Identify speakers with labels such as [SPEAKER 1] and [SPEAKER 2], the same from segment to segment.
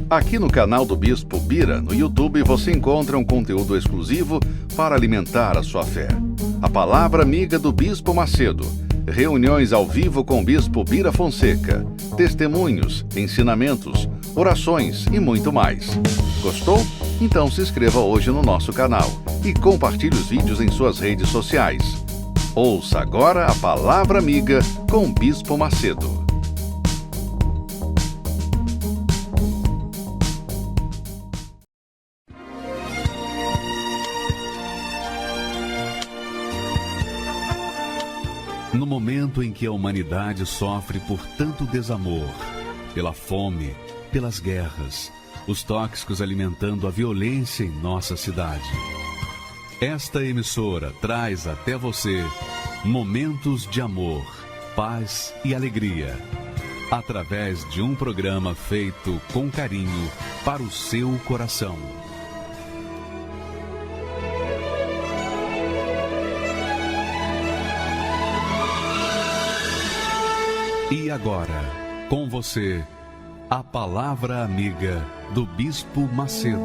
[SPEAKER 1] Aqui no canal do Bispo Bira, no YouTube, você encontra um conteúdo exclusivo para alimentar a sua fé. A Palavra Amiga do Bispo Macedo. Reuniões ao vivo com o Bispo Bira Fonseca. Testemunhos, ensinamentos, orações e muito mais. Gostou? Então se inscreva hoje no nosso canal e compartilhe os vídeos em suas redes sociais. Ouça agora a Palavra Amiga com o Bispo Macedo. No momento em que a humanidade sofre por tanto desamor, pela fome, pelas guerras, os tóxicos alimentando a violência em nossa cidade, esta emissora traz até você momentos de amor, paz e alegria, através de um programa feito com carinho para o seu coração. E agora, com você, a Palavra Amiga do Bispo Macedo.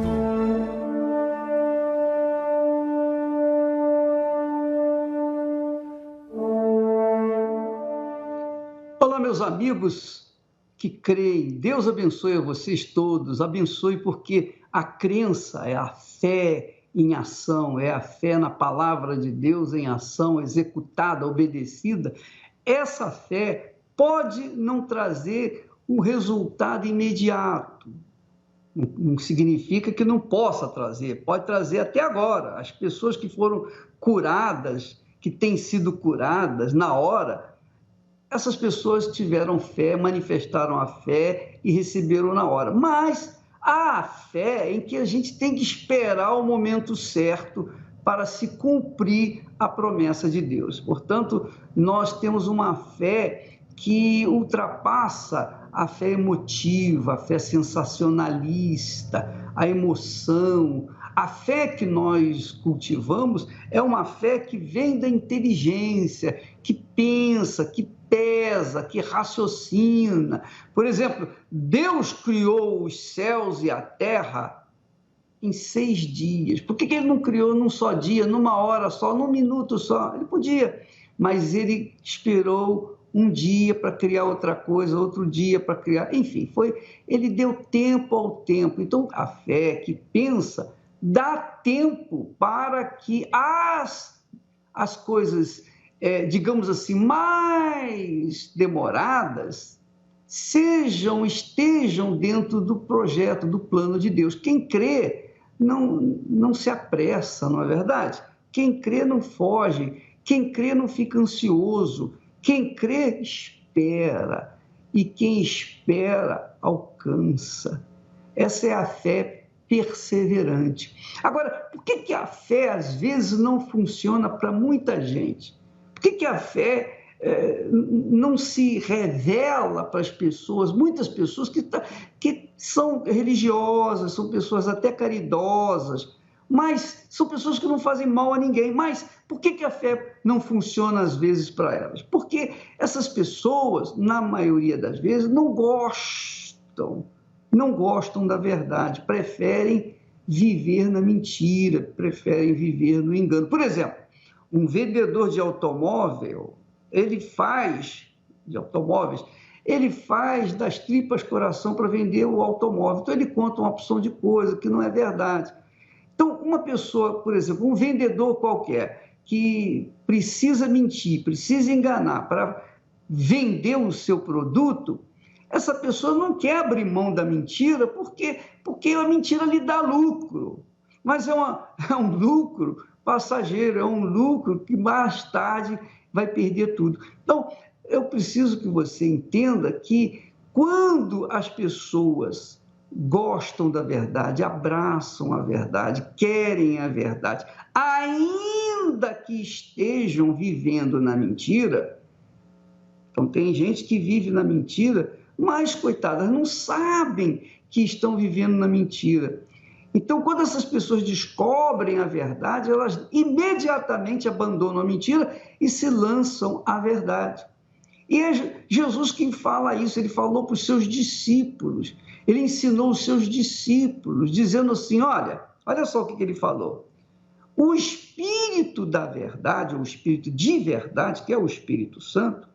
[SPEAKER 2] Olá, meus amigos que creem. Deus abençoe a vocês todos. Abençoe porque a crença é a fé em ação, é a fé na Palavra de Deus em ação, executada, obedecida. Essa fé pode não trazer um resultado imediato. Não significa que não possa trazer, pode trazer até agora. As pessoas que foram curadas, que têm sido curadas na hora, essas pessoas tiveram fé, manifestaram a fé e receberam na hora. Mas há a fé em que a gente tem que esperar o momento certo para se cumprir a promessa de Deus. Portanto, nós temos uma fé que ultrapassa a fé emotiva, a fé sensacionalista, a emoção. A fé que nós cultivamos é uma fé que vem da inteligência, que pensa, que pesa, que raciocina. Por exemplo, Deus criou os céus e a terra em 6 dias. Por que ele não criou num só dia, numa hora só, num minuto só? Ele podia, mas ele esperou um dia para criar outra coisa, outro dia para criar... Enfim, ele deu tempo ao tempo. Então, a fé que pensa dá tempo para que as coisas, digamos assim, mais demoradas estejam dentro do projeto, do plano de Deus. Quem crê não se apressa, não é verdade? Quem crê não foge, quem crê não fica ansioso. Quem crê, espera, e quem espera, alcança. Essa é a fé perseverante. Agora, por que a fé, às vezes, não funciona para muita gente? Por que a fé não se revela para as pessoas, muitas pessoas que são religiosas, são pessoas até caridosas, mas são pessoas que não fazem mal a ninguém. Mas por que a fé não funciona às vezes para elas? Porque essas pessoas, na maioria das vezes, não gostam da verdade, preferem viver na mentira, preferem viver no engano. Por exemplo, um vendedor de automóvel, ele faz das tripas coração para vender o automóvel. Então ele conta uma opção de coisa que não é verdade. Então, uma pessoa, por exemplo, um vendedor qualquer, que precisa mentir, precisa enganar para vender o seu produto, essa pessoa não quer abrir mão da mentira porque a mentira lhe dá lucro. Mas é um lucro passageiro, é um lucro que mais tarde vai perder tudo. Então, eu preciso que você entenda que quando as pessoas gostam da verdade, abraçam a verdade, querem a verdade, ainda que estejam vivendo na mentira. Então, tem gente que vive na mentira, mas, coitadas, não sabem que estão vivendo na mentira. Então, quando essas pessoas descobrem a verdade, elas imediatamente abandonam a mentira e se lançam à verdade. E é Jesus quem fala isso, ele falou para os seus discípulos, ele ensinou os seus discípulos, dizendo assim, olha só o que ele falou. O Espírito da verdade, ou o Espírito de verdade, que é o Espírito Santo,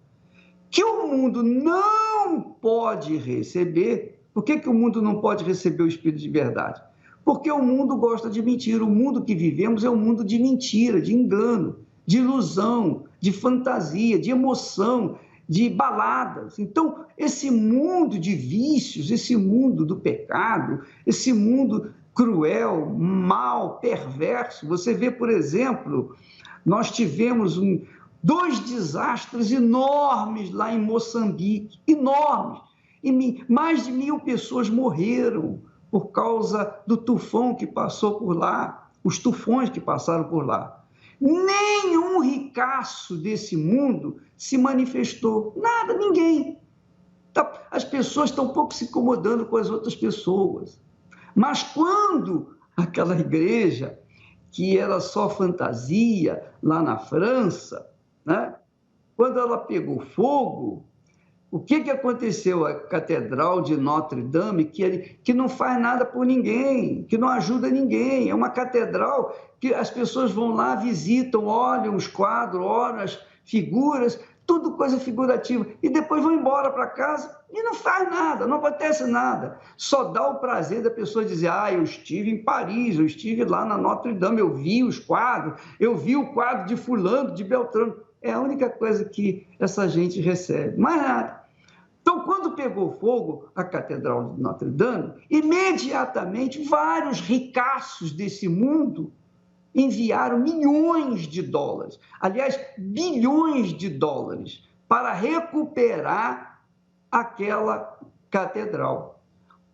[SPEAKER 2] que o mundo não pode receber. Por que o mundo não pode receber o Espírito de verdade? Porque o mundo gosta de mentira. O mundo que vivemos é um mundo de mentira, de engano, de ilusão, de fantasia, de emoção, de baladas. Então, esse mundo de vícios, esse mundo do pecado, esse mundo cruel, mal, perverso. Você vê, por exemplo, nós tivemos dois desastres enormes lá em Moçambique, enormes. E mais de 1.000 pessoas morreram por causa do tufão que passou por lá, os tufões que passaram por lá. Nenhum ricaço desse mundo se manifestou, nada, ninguém. As pessoas estão um pouco se incomodando com as outras pessoas. Mas quando aquela igreja, que era só fantasia, lá na França, né? Quando ela pegou fogo, o que aconteceu? A Catedral de Notre-Dame, que não faz nada por ninguém, que não ajuda ninguém, é uma catedral que as pessoas vão lá, visitam, olham os quadros, olham as figuras, tudo coisa figurativa, e depois vão embora para casa e não faz nada, não acontece nada. Só dá o prazer da pessoa dizer, eu estive em Paris, eu estive lá na Notre-Dame, eu vi os quadros, eu vi o quadro de fulano, de Beltrano. É a única coisa que essa gente recebe, mais nada. Então, quando pegou fogo a Catedral de Notre-Dame, imediatamente vários ricaços desse mundo enviaram milhões de dólares, aliás, bilhões de dólares, para recuperar aquela catedral.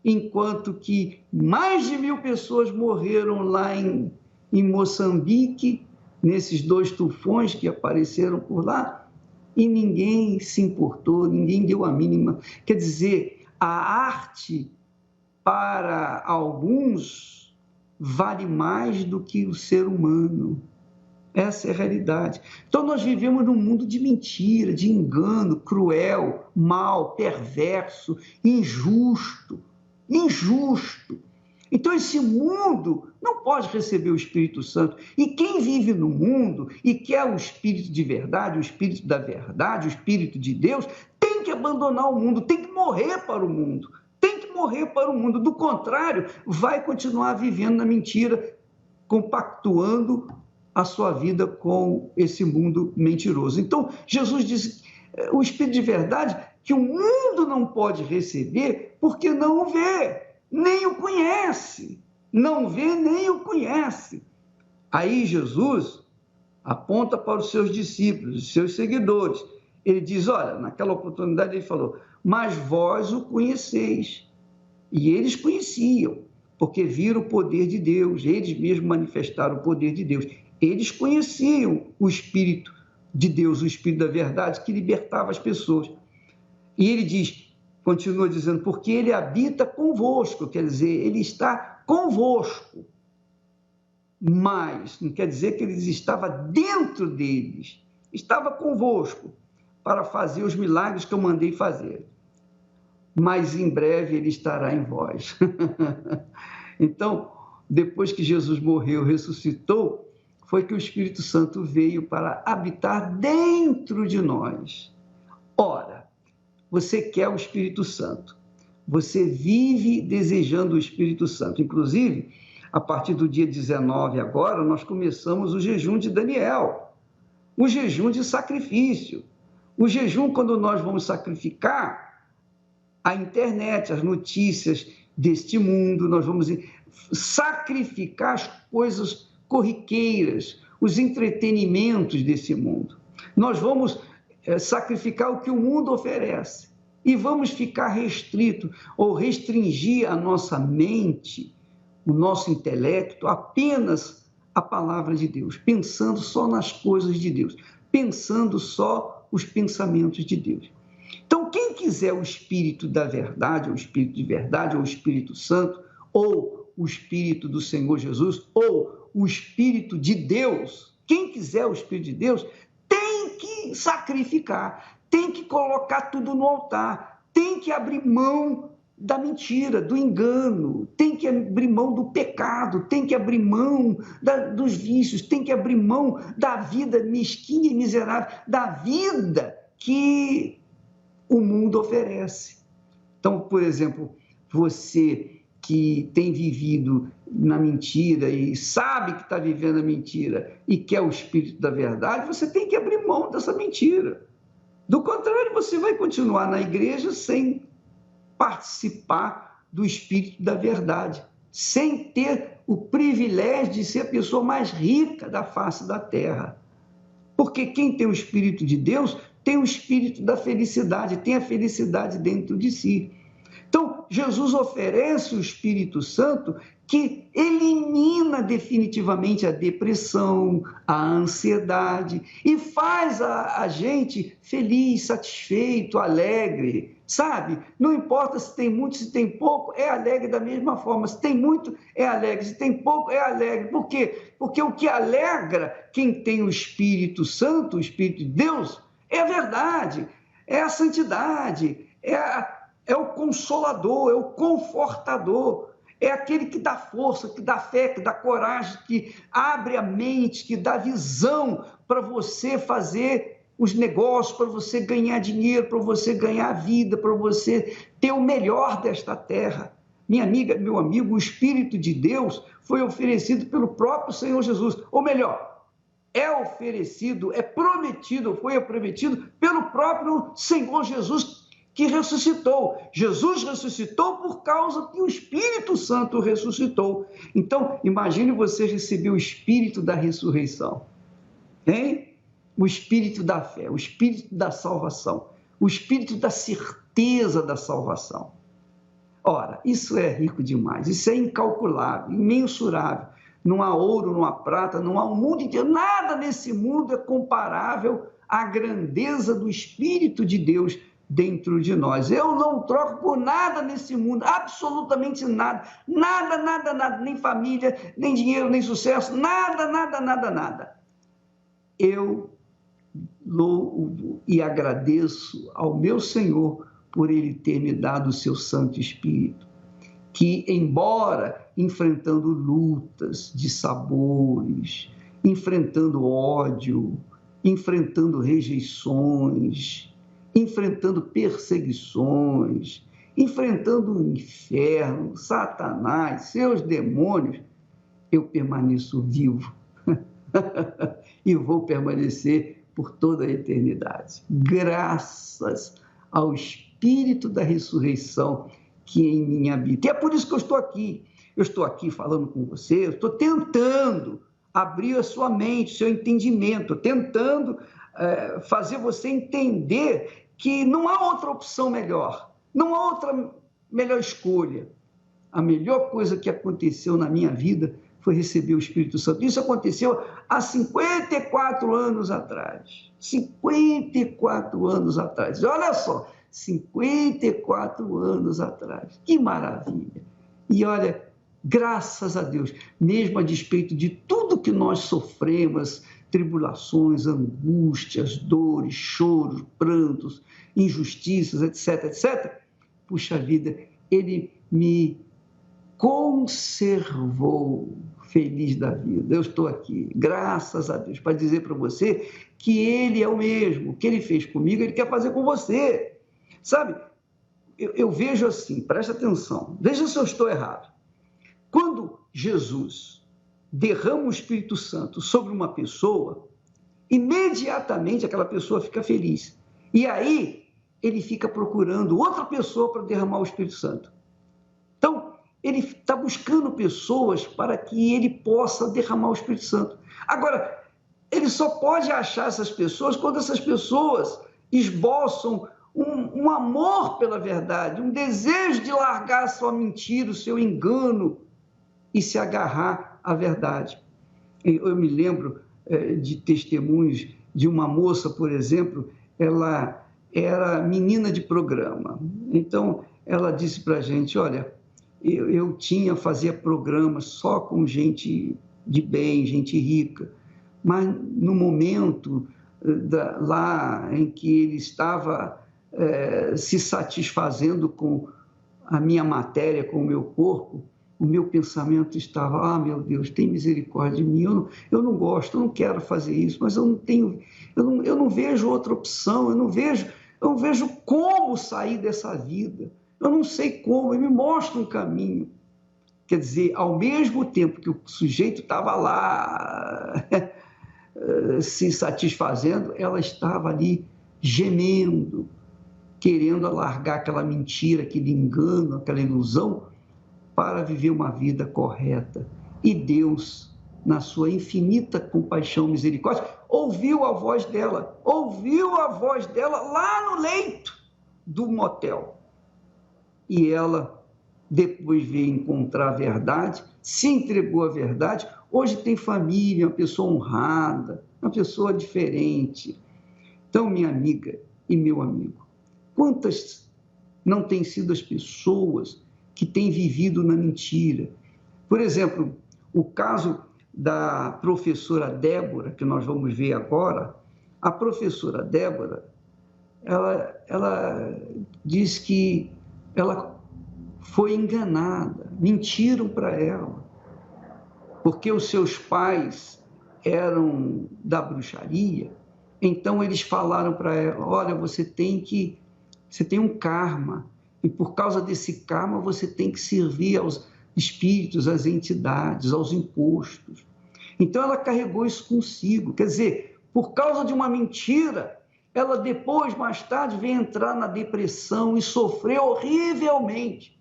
[SPEAKER 2] Enquanto que mais de 1.000 pessoas morreram lá em Moçambique, nesses dois tufões que apareceram por lá, e ninguém se importou, ninguém deu a mínima. Quer dizer, a arte, para alguns, vale mais do que o ser humano. Essa é a realidade. Então, nós vivemos num mundo de mentira, de engano, cruel, mal, perverso, injusto. Então, esse mundo não pode receber o Espírito Santo. E quem vive no mundo e quer o Espírito de verdade, o Espírito da verdade, o Espírito de Deus, tem que abandonar o mundo, tem que morrer para o mundo. Morrer para o mundo. Do contrário, vai continuar vivendo na mentira, compactuando a sua vida com esse mundo mentiroso. Então, Jesus disse, o Espírito de verdade, que o mundo não pode receber porque não o vê, nem o conhece. Não vê, nem o conhece. Aí Jesus aponta para os seus discípulos, os seus seguidores. Ele diz, naquela oportunidade ele falou, mas vós o conheceis. E eles conheciam, porque viram o poder de Deus, eles mesmos manifestaram o poder de Deus. Eles conheciam o Espírito de Deus, o Espírito da verdade, que libertava as pessoas. E ele diz, continua dizendo, porque ele habita convosco, quer dizer, ele está convosco. Mas não quer dizer que ele estava dentro deles, estava convosco para fazer os milagres que eu mandei fazer. Mas em breve ele estará em vós. Então, depois que Jesus morreu, ressuscitou, foi que o Espírito Santo veio para habitar dentro de nós. Ora, você quer o Espírito Santo, você vive desejando o Espírito Santo. Inclusive, a partir do dia 19 agora, nós começamos o jejum de Daniel, o jejum de sacrifício. O jejum, quando nós vamos sacrificar, a internet, as notícias deste mundo, nós vamos sacrificar as coisas corriqueiras, os entretenimentos desse mundo. Nós vamos sacrificar o que o mundo oferece e vamos ficar restrito ou restringir a nossa mente, o nosso intelecto, apenas a palavra de Deus, pensando só nas coisas de Deus, pensando só os pensamentos de Deus. Então, quem quiser o Espírito da verdade, ou o Espírito de verdade, ou o Espírito Santo, ou o Espírito do Senhor Jesus, ou o Espírito de Deus, quem quiser o Espírito de Deus, tem que sacrificar, tem que colocar tudo no altar, tem que abrir mão da mentira, do engano, tem que abrir mão do pecado, tem que abrir mão dos vícios, tem que abrir mão da vida mesquinha e miserável, da vida que o mundo oferece. Então, por exemplo, você que tem vivido na mentira e sabe que está vivendo a mentira e quer o espírito da verdade, você tem que abrir mão dessa mentira. Do contrário, você vai continuar na igreja sem participar do espírito da verdade, sem ter o privilégio de ser a pessoa mais rica da face da terra. Porque quem tem o espírito de Deus tem o espírito da felicidade, tem a felicidade dentro de si. Então, Jesus oferece o Espírito Santo que elimina definitivamente a depressão, a ansiedade e faz a gente feliz, satisfeito, alegre, sabe? Não importa se tem muito, se tem pouco, é alegre da mesma forma. Se tem muito, é alegre. Se tem pouco, é alegre. Por quê? Porque o que alegra quem tem o Espírito Santo, o Espírito de Deus, é a verdade, é a santidade, é o consolador, é o confortador, é aquele que dá força, que dá fé, que dá coragem, que abre a mente, que dá visão para você fazer os negócios, para você ganhar dinheiro, para você ganhar vida, para você ter o melhor desta terra. Minha amiga, meu amigo, o Espírito de Deus foi oferecido pelo próprio Senhor Jesus, ou melhor, é oferecido, é prometido, foi prometido pelo próprio Senhor Jesus, que ressuscitou. Jesus ressuscitou por causa que o Espírito Santo ressuscitou. Então, imagine você receber o Espírito da ressurreição, hein? O Espírito da fé, o Espírito da salvação, o Espírito da certeza da salvação. Ora, isso é rico demais, isso é incalculável, imensurável. Não há ouro, não há prata, não há um mundo inteiro, nada nesse mundo é comparável à grandeza do Espírito de Deus dentro de nós. Eu não troco por nada nesse mundo, absolutamente nada, nada, nada, nada, nem família, nem dinheiro, nem sucesso, nada, nada, nada, nada. Eu louvo e agradeço ao meu Senhor por Ele ter me dado o seu Santo Espírito, que, embora enfrentando lutas de sabores, enfrentando ódio, enfrentando rejeições, enfrentando perseguições, enfrentando o inferno, Satanás, seus demônios, eu permaneço vivo e vou permanecer por toda a eternidade, graças ao Espírito da ressurreição que em mim habita. E é por isso que eu estou aqui. Eu estou aqui falando com você, eu estou tentando abrir a sua mente, o seu entendimento, tentando fazer você entender que não há outra opção melhor, não há outra melhor escolha. A melhor coisa que aconteceu na minha vida foi receber o Espírito Santo. Isso aconteceu há 54 anos atrás. 54 anos atrás. Olha só, 54 anos atrás. Que maravilha! E olha, graças a Deus, mesmo a despeito de tudo que nós sofremos, tribulações, angústias, dores, choros, prantos, injustiças, etc., etc., puxa vida, Ele me conservou feliz da vida. Eu estou aqui, graças a Deus, para dizer para você que Ele é o mesmo, o que Ele fez comigo, Ele quer fazer com você. Sabe, eu vejo assim, presta atenção, veja se eu estou errado. Quando Jesus derrama o Espírito Santo sobre uma pessoa, imediatamente aquela pessoa fica feliz. E aí, ele fica procurando outra pessoa para derramar o Espírito Santo. Então, ele está buscando pessoas para que ele possa derramar o Espírito Santo. Agora, ele só pode achar essas pessoas quando essas pessoas esboçam um amor pela verdade, um desejo de largar a sua mentira, o seu engano e se agarrar à verdade. Eu me lembro de testemunhos de uma moça, por exemplo, ela era menina de programa. Então, ela disse para a gente, olha, eu fazia programas só com gente de bem, gente rica, mas no momento lá em que ele estava se satisfazendo com a minha matéria, com o meu corpo, o meu pensamento estava, meu Deus, tem misericórdia de mim, eu não gosto, eu não quero fazer isso, mas eu não vejo outra opção, eu não vejo como sair dessa vida, eu não sei como, ele me mostra um caminho. Quer dizer, ao mesmo tempo que o sujeito estava lá se satisfazendo, ela estava ali gemendo, querendo alargar aquela mentira, aquele engano, aquela ilusão, para viver uma vida correta. E Deus, na sua infinita compaixão e misericórdia, ouviu a voz dela lá no leito do motel. E ela depois veio encontrar a verdade, se entregou à verdade, hoje tem família, uma pessoa honrada, uma pessoa diferente. Então, minha amiga e meu amigo, quantas não têm sido as pessoas que têm vivido na mentira? Por exemplo, o caso da professora Débora, que nós vamos ver agora. A professora Débora, ela diz que ela foi enganada, mentiram para ela, porque os seus pais eram da bruxaria, então eles falaram para ela, olha, você tem um karma, e por causa desse karma você tem que servir aos espíritos, às entidades, aos impostos. Então ela carregou isso consigo, quer dizer, por causa de uma mentira, ela depois, mais tarde, veio entrar na depressão e sofreu horrivelmente.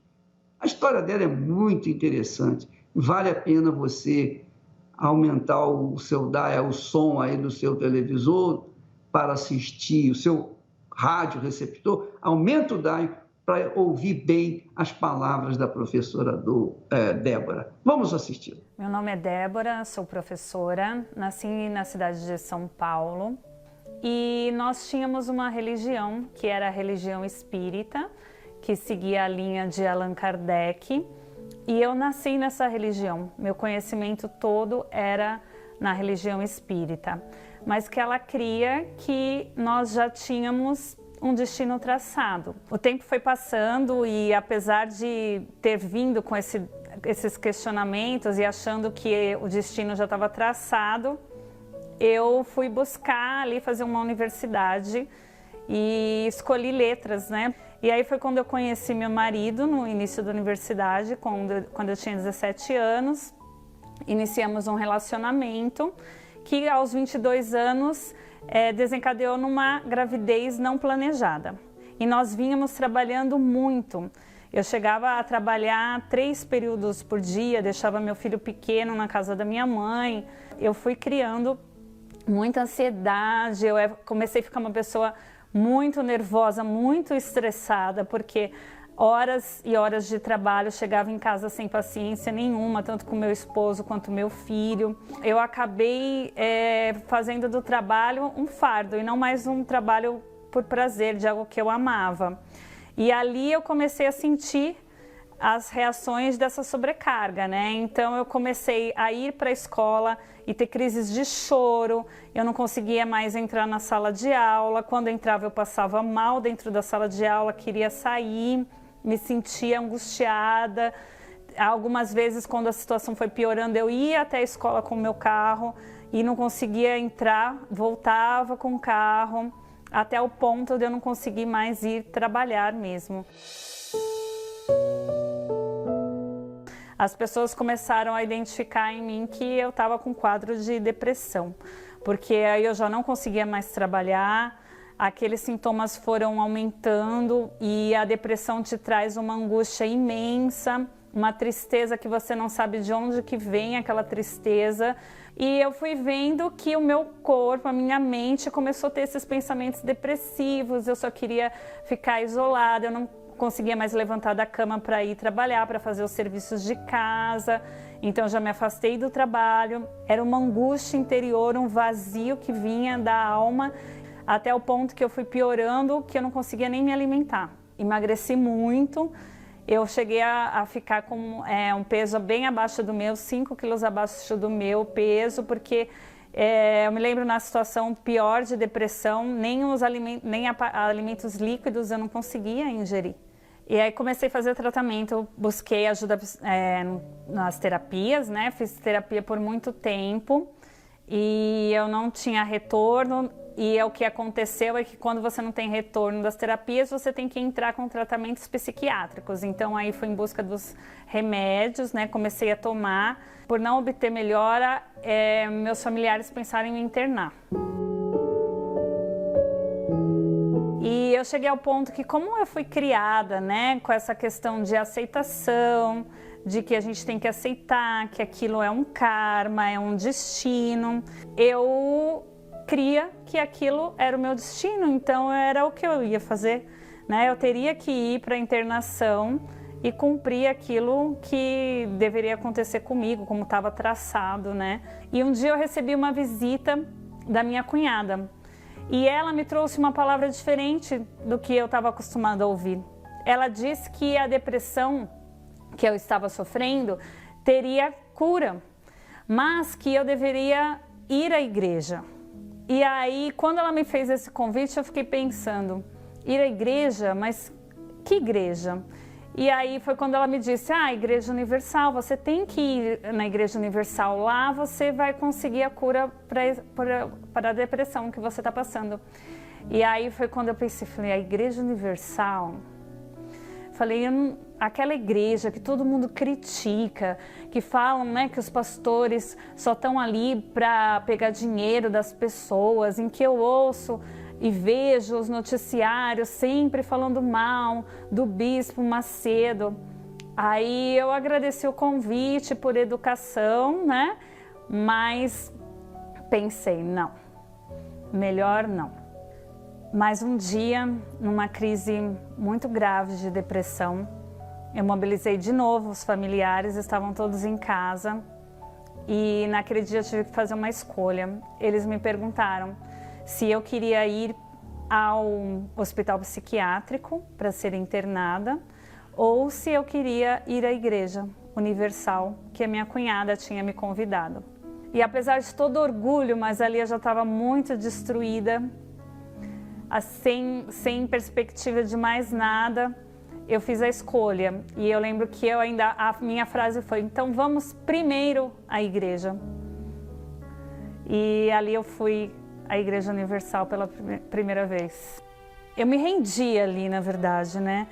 [SPEAKER 2] A história dela é muito interessante, vale a pena você aumentar o som aí do seu televisor para assistir, o seu rádio receptor, aumenta o DAI para ouvir bem as palavras da professora Débora. Vamos assistir.
[SPEAKER 3] Meu nome é Débora, sou professora, nasci na cidade de São Paulo e nós tínhamos uma religião que era a religião espírita, que seguia a linha de Allan Kardec, e eu nasci nessa religião. Meu conhecimento todo era na religião espírita, mas que ela cria que nós já tínhamos um destino traçado. O tempo foi passando e apesar de ter vindo com esses questionamentos e achando que o destino já estava traçado, eu fui buscar ali fazer uma universidade e escolhi letras, né? E aí foi quando eu conheci meu marido no início da universidade, quando eu tinha 17 anos. Iniciamos um relacionamento que aos 22 anos desencadeou numa gravidez não planejada. E nós vínhamos trabalhando muito. Eu chegava a trabalhar 3 períodos por dia, deixava meu filho pequeno na casa da minha mãe. Eu fui criando muita ansiedade, eu comecei a ficar uma pessoa muito nervosa, muito estressada, porque horas e horas de trabalho, chegava em casa sem paciência nenhuma, tanto com meu esposo quanto meu filho. Eu acabei fazendo do trabalho um fardo e não mais um trabalho por prazer, de algo que eu amava. E ali eu comecei a sentir as reações dessa sobrecarga, né? Então eu comecei a ir para a escola e ter crises de choro, eu não conseguia mais entrar na sala de aula, quando entrava eu passava mal dentro da sala de aula, queria sair, me sentia angustiada. Algumas vezes, quando a situação foi piorando, eu ia até a escola com o meu carro e não conseguia entrar, voltava com o carro, até o ponto de eu não conseguir mais ir trabalhar mesmo. As pessoas começaram a identificar em mim que eu estava com quadro de depressão, porque aí eu já não conseguia mais trabalhar, aqueles sintomas foram aumentando e a depressão te traz uma angústia imensa, uma tristeza que você não sabe de onde que vem aquela tristeza. E eu fui vendo que o meu corpo, a minha mente começou a ter esses pensamentos depressivos, eu só queria ficar isolada, eu não conseguia mais levantar da cama para ir trabalhar, para fazer os serviços de casa, então já me afastei do trabalho. Era uma angústia interior, um vazio que vinha da alma, até o ponto que eu fui piorando, que eu não conseguia nem me alimentar. Emagreci muito, eu cheguei a ficar com um peso bem abaixo do meu, 5 quilos abaixo do meu peso, porque Eu me lembro na situação pior de depressão, nem alimentos líquidos eu não conseguia ingerir. E aí comecei a fazer tratamento, busquei ajuda nas terapias, né? Fiz terapia por muito tempo e eu não tinha retorno. E o que aconteceu é que quando você não tem retorno das terapias, você tem que entrar com tratamentos psiquiátricos. Então aí fui em busca dos remédios, né? Comecei a tomar. Por não obter melhora, meus familiares pensaram em me internar. E eu cheguei ao ponto que, como eu fui criada, né, com essa questão de aceitação, de que a gente tem que aceitar que aquilo é um karma, é um destino, eu cria que aquilo era o meu destino, então era o que eu ia fazer, né? Eu teria que ir para a internação e cumprir aquilo que deveria acontecer comigo, como estava traçado, né? E um dia eu recebi uma visita da minha cunhada e ela me trouxe uma palavra diferente do que eu estava acostumada a ouvir. Ela disse que a depressão que eu estava sofrendo teria cura, mas que eu deveria ir à igreja. E aí, quando ela me fez esse convite, eu fiquei pensando, ir à igreja? Mas que igreja? E aí foi quando ela me disse, Igreja Universal, você tem que ir na Igreja Universal, lá você vai conseguir a cura para a depressão que você está passando. E aí foi quando eu pensei, falei, a Igreja Universal? Falei, aquela igreja que todo mundo critica, que falam, né, que os pastores só estão ali para pegar dinheiro das pessoas, em que eu ouço e vejo os noticiários sempre falando mal do Bispo Macedo. Aí eu agradeci o convite por educação, né, mas pensei, não, melhor não. Mas um dia, numa crise muito grave de depressão, eu mobilizei de novo os familiares, estavam todos em casa e naquele dia eu tive que fazer uma escolha. Eles me perguntaram se eu queria ir ao hospital psiquiátrico para ser internada ou se eu queria ir à Igreja Universal, que a minha cunhada tinha me convidado. E apesar de todo orgulho, mas ali eu já estava muito destruída, sem perspectiva de mais nada, eu fiz a escolha. E eu lembro que a minha frase foi, então vamos primeiro à igreja. E ali eu fui à Igreja Universal pela primeira vez. Eu me rendi ali, na verdade, né?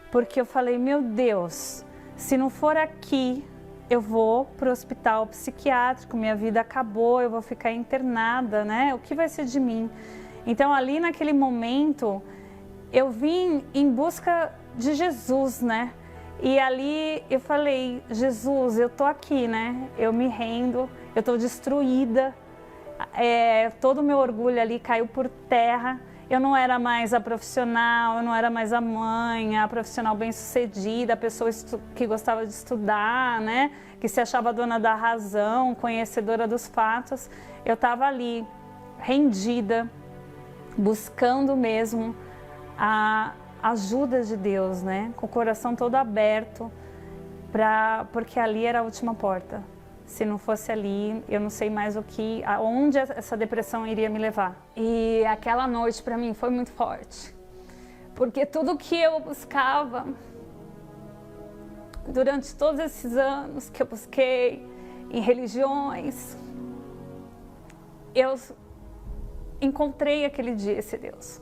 [SPEAKER 3] Porque eu falei, meu Deus, se não for aqui, eu vou para o hospital psiquiátrico, minha vida acabou, eu vou ficar internada, né? O que vai ser de mim? Então, ali naquele momento, eu vim em busca de Jesus, né? E ali eu falei, Jesus, eu tô aqui, né? Eu me rendo, eu tô destruída, todo o meu orgulho ali caiu por terra. Eu não era mais a profissional, eu não era mais a mãe, a profissional bem-sucedida, a pessoa que gostava de estudar, né? Que se achava dona da razão, conhecedora dos fatos. Eu estava ali, rendida, buscando mesmo a ajuda de Deus, né? Com o coração todo aberto, porque ali era a última porta. Se não fosse ali, eu não sei mais aonde essa depressão iria me levar. E aquela noite para mim foi muito forte, porque tudo que eu buscava durante todos esses anos que eu busquei em religiões, eu encontrei aquele dia esse Deus.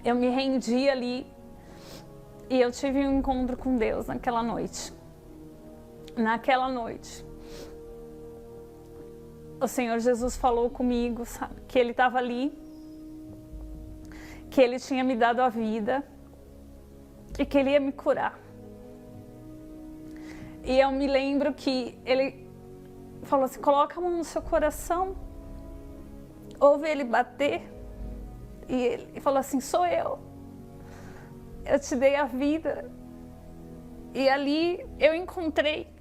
[SPEAKER 3] Eu me rendi ali e eu tive um encontro com Deus naquela noite. Naquela noite, o Senhor Jesus falou comigo, sabe, que Ele estava ali, que Ele tinha me dado a vida e que Ele ia me curar. E eu me lembro que Ele falou assim, coloca a mão no seu coração, ouve Ele bater, e Ele falou assim, sou eu te dei a vida. E ali eu encontrei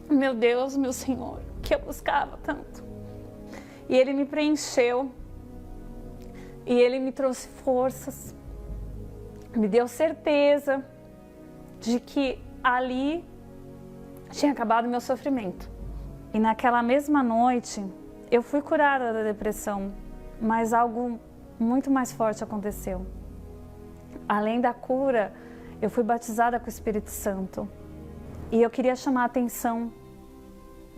[SPEAKER 3] meu Deus, meu Senhor, que eu buscava tanto. E Ele me preencheu, e Ele me trouxe forças, me deu certeza de que ali tinha acabado meu sofrimento. E naquela mesma noite, eu fui curada da depressão, mas algo muito mais forte aconteceu. Além da cura, eu fui batizada com o Espírito Santo. E eu queria chamar a atenção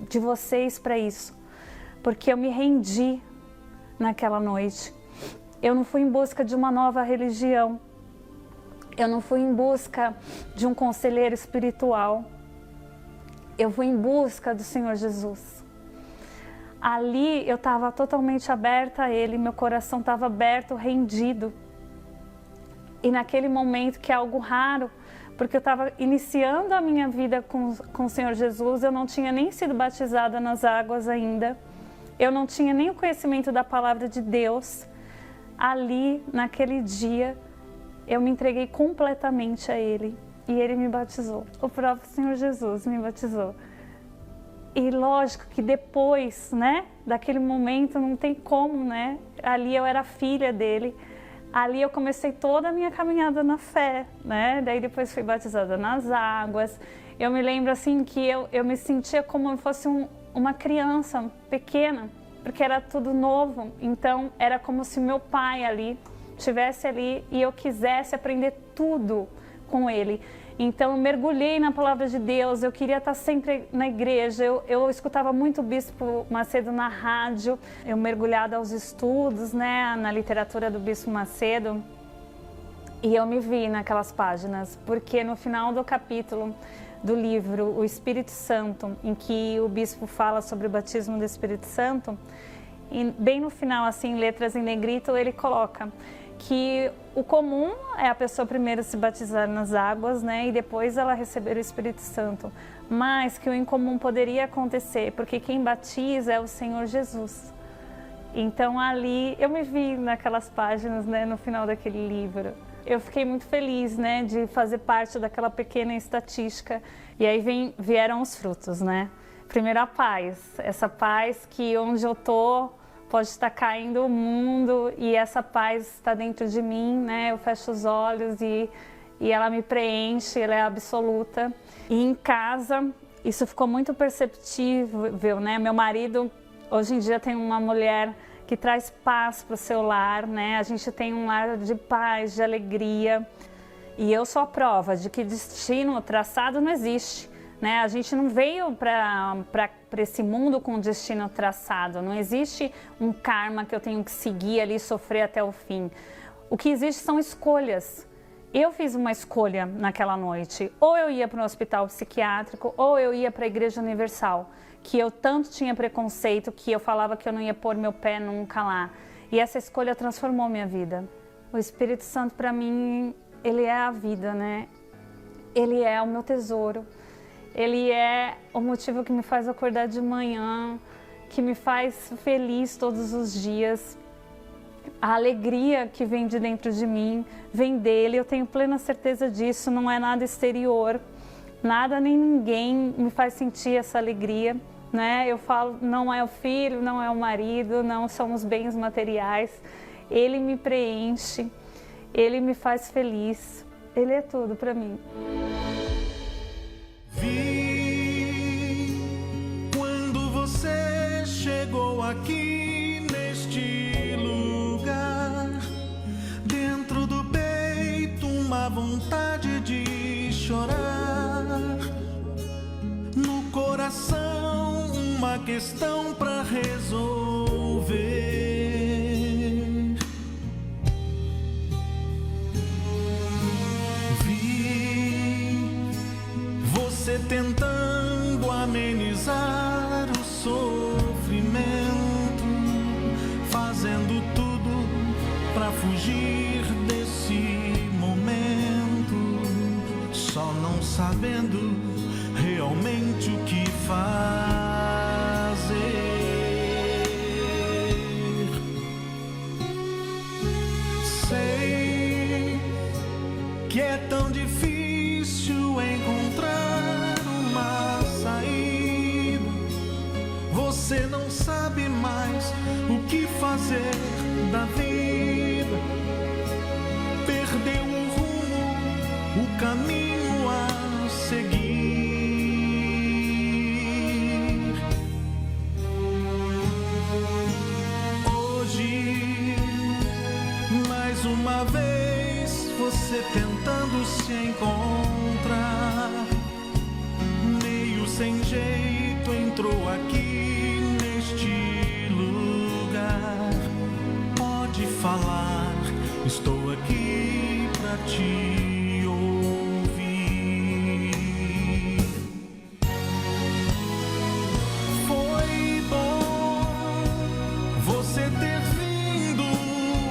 [SPEAKER 3] de vocês para isso, porque eu me rendi naquela noite. Eu não fui em busca de uma nova religião. Eu não fui em busca de um conselheiro espiritual. Eu fui em busca do Senhor Jesus. Ali eu estava totalmente aberta a Ele, meu coração estava aberto, rendido. E naquele momento, que é algo raro, porque eu estava iniciando a minha vida com o Senhor Jesus, eu não tinha nem sido batizada nas águas ainda, eu não tinha nem o conhecimento da palavra de Deus. Ali, naquele dia, eu me entreguei completamente a Ele e Ele me batizou. O próprio Senhor Jesus me batizou. E lógico que depois, né, daquele momento, não tem como, né? Ali eu era filha dele. Ali eu comecei toda a minha caminhada na fé, né? Daí depois fui batizada nas águas. Eu me lembro assim que eu me sentia como se fosse uma criança pequena, porque era tudo novo. Então era como se meu pai ali estivesse ali e eu quisesse aprender tudo com ele. Então eu mergulhei na palavra de Deus, eu queria estar sempre na igreja, eu escutava muito o Bispo Macedo na rádio, eu mergulhada aos estudos, né, na literatura do Bispo Macedo, e eu me vi naquelas páginas, porque no final do capítulo do livro O Espírito Santo, em que o Bispo fala sobre o batismo do Espírito Santo, e bem no final, assim, letras em negrito, ele coloca que o comum é a pessoa primeiro se batizar nas águas, né, e depois ela receber o Espírito Santo, mas que o incomum poderia acontecer, porque quem batiza é o Senhor Jesus. Então ali eu me vi naquelas páginas, né, no final daquele livro. Eu fiquei muito feliz, né, de fazer parte daquela pequena estatística, e aí vieram os frutos, né. Primeiro a paz, essa paz que onde eu tô pode estar caindo o mundo e essa paz está dentro de mim, né? Eu fecho os olhos e ela me preenche, ela é absoluta. E em casa, isso ficou muito perceptível, né? Meu marido, hoje em dia, tem uma mulher que traz paz para o seu lar, né? A gente tem um lar de paz, de alegria. E eu sou a prova de que destino traçado não existe. Né? A gente não veio para esse mundo com destino traçado, não existe um karma que eu tenho que seguir ali e sofrer até o fim. O que existe são escolhas. Eu fiz uma escolha naquela noite, ou eu ia para um hospital psiquiátrico, ou eu ia para a Igreja Universal, que eu tanto tinha preconceito, que eu falava que eu não ia pôr meu pé nunca lá. E essa escolha transformou minha vida. O Espírito Santo, para mim, ele é a vida, né? Ele é o meu tesouro. Ele é o motivo que me faz acordar de manhã, que me faz feliz todos os dias. A alegria que vem de dentro de mim vem dele, eu tenho plena certeza disso, não é nada exterior. Nada nem ninguém me faz sentir essa alegria, né? Eu falo, não é o filho, não é o marido, não são os bens materiais. Ele me preenche, ele me faz feliz, ele é tudo para mim.
[SPEAKER 4] Vi quando você chegou aqui neste lugar, dentro do peito uma vontade de chorar, no coração uma questão pra resolver. Você tentando amenizar o sofrimento, fazendo tudo pra fugir desse momento, só não sabendo realmente o que fazer. Sei que é tão difícil encontrar saída. Você não sabe mais o que fazer da vida. Perdeu o rumo, o caminho a seguir. você tentando se encontrar, meio sem jeito entrou aqui neste lugar. Pode falar, estou aqui pra te ouvir. Foi bom você ter vindo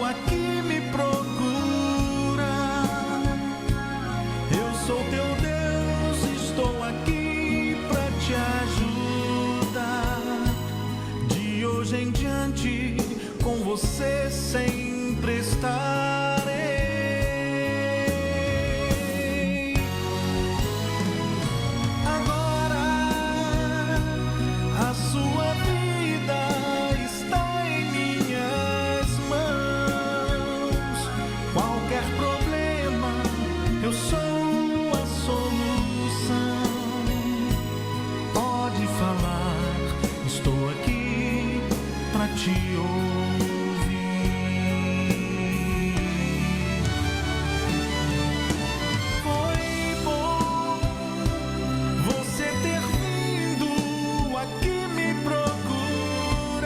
[SPEAKER 4] aqui me procurar. Eu sou teu Deus, estou aqui pra te ajudar. De hoje em diante, com você sempre estarei. Agora a sua vida está em minhas mãos. Qualquer problema, eu sou a solução. Pode falar, estou aqui pra te ouvir. Foi bom você ter vindo aqui me procurar.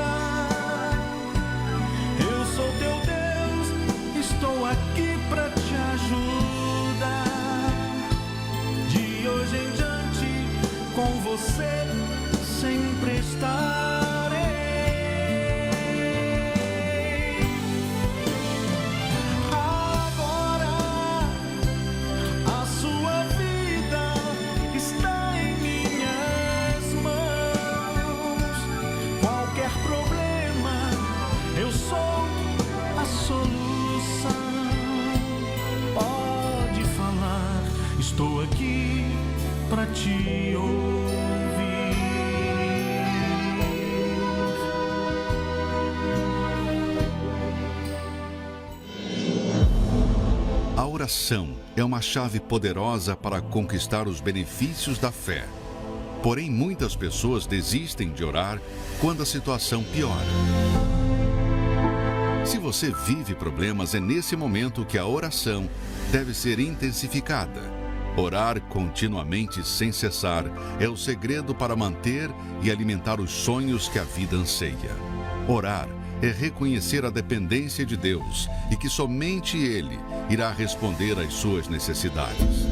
[SPEAKER 4] Eu sou teu Deus, estou aqui pra te ajudar. De hoje em diante, com você sempre estarei. Agora a sua vida está em minhas mãos. Qualquer problema, eu sou a solução. Pode falar, estou aqui pra te ouvir.
[SPEAKER 1] A oração é uma chave poderosa para conquistar os benefícios da fé. Porém, muitas pessoas desistem de orar quando a situação piora. Se você vive problemas, é nesse momento que a oração deve ser intensificada. Orar continuamente sem cessar é o segredo para manter e alimentar os sonhos que a vida anseia. Orar é reconhecer a dependência de Deus e que somente Ele irá responder às suas necessidades.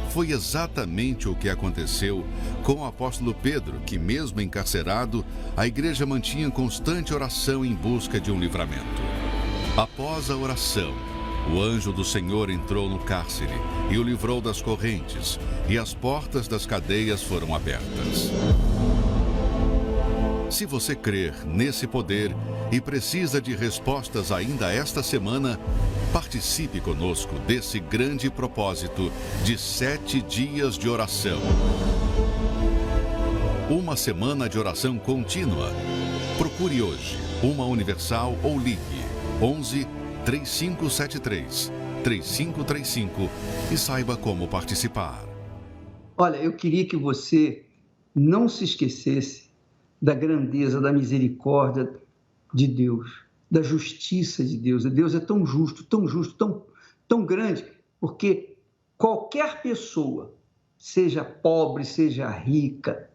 [SPEAKER 1] Foi exatamente o que aconteceu com o apóstolo Pedro, que mesmo encarcerado, a igreja mantinha constante oração em busca de um livramento. Após a oração, o anjo do Senhor entrou no cárcere e o livrou das correntes, e as portas das cadeias foram abertas. Se você crer nesse poder e precisa de respostas ainda esta semana, participe conosco desse grande propósito de 7 dias de oração. Uma semana de oração contínua. Procure hoje uma Universal ou ligue 11 3573 3535 e saiba como participar.
[SPEAKER 2] Olha, eu queria que você não se esquecesse da grandeza, da misericórdia de Deus, da justiça de Deus. Deus é tão justo, tão grande, porque qualquer pessoa, seja pobre, seja rica,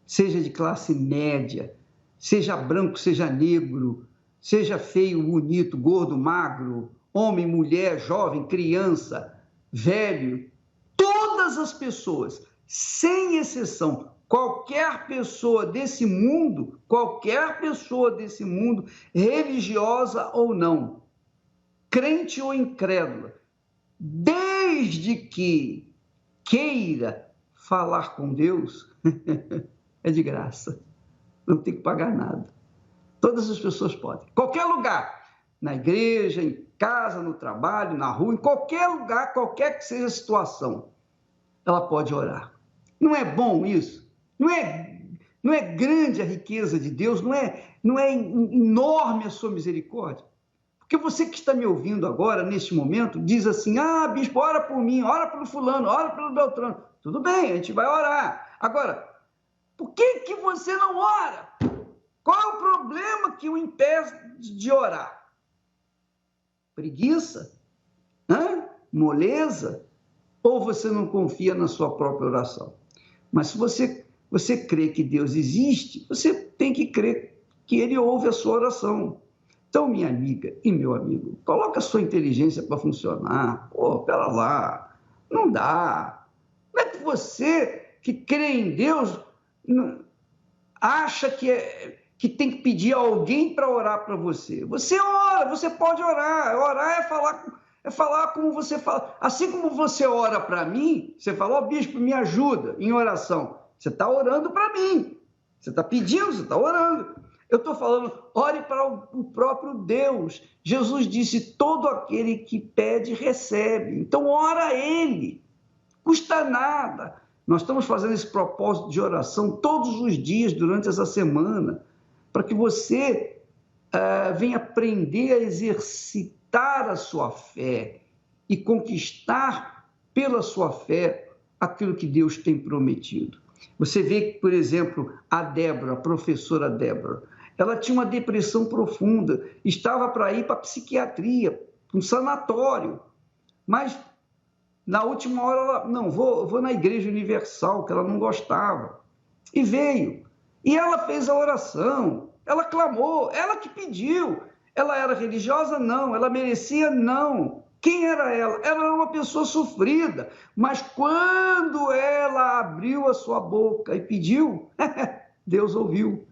[SPEAKER 2] seja de classe média, seja branco, seja negro, seja feio, bonito, gordo, magro, homem, mulher, jovem, criança, velho, todas as pessoas, sem exceção, qualquer pessoa desse mundo, religiosa ou não, crente ou incrédula, desde que queira falar com Deus, é de graça, não tem que pagar nada. Todas as pessoas podem, qualquer lugar, na igreja, em casa, no trabalho, na rua, em qualquer lugar, qualquer que seja a situação, ela pode orar. Não é bom isso? Não é grande a riqueza de Deus? Não é enorme a sua misericórdia? Porque você que está me ouvindo agora, neste momento, diz assim, bispo, ora por mim, ora pelo fulano, ora pelo Beltrano. Tudo bem, a gente vai orar. Agora, por que você não ora? Qual é o problema que o impede de orar? Preguiça? Moleza? Ou você não confia na sua própria oração? Mas se você crê que Deus existe, você tem que crer que Ele ouve a sua oração. Então, minha amiga e meu amigo, coloca a sua inteligência para funcionar. Pô, pera lá, não dá. Como é que você que crê em Deus acha que tem que pedir a alguém para orar para você? Você ora, você pode orar. Orar é falar como você fala. Assim como você ora para mim, você fala, bispo, me ajuda em oração. Você está orando para mim. Você está pedindo, você está orando. Eu estou falando, ore para o próprio Deus. Jesus disse, todo aquele que pede, recebe. Então, ora a Ele. Custa nada. Nós estamos fazendo esse propósito de oração todos os dias durante essa semana, para que você venha aprender a exercitar a sua fé e conquistar pela sua fé aquilo que Deus tem prometido. Você vê que, por exemplo, a Débora, a professora Débora, ela tinha uma depressão profunda, estava para ir para a psiquiatria, um sanatório, mas na última hora ela, não, vou na Igreja Universal, que ela não gostava, e veio. E ela fez a oração, ela clamou, ela que pediu. Ela era religiosa? Não. Ela merecia? Não. Quem era ela? Ela era uma pessoa sofrida, mas quando ela abriu a sua boca e pediu, Deus ouviu.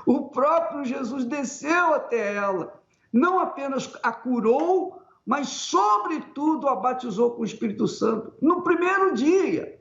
[SPEAKER 2] O próprio Jesus desceu até ela, não apenas a curou, mas, sobretudo, a batizou com o Espírito Santo no primeiro dia.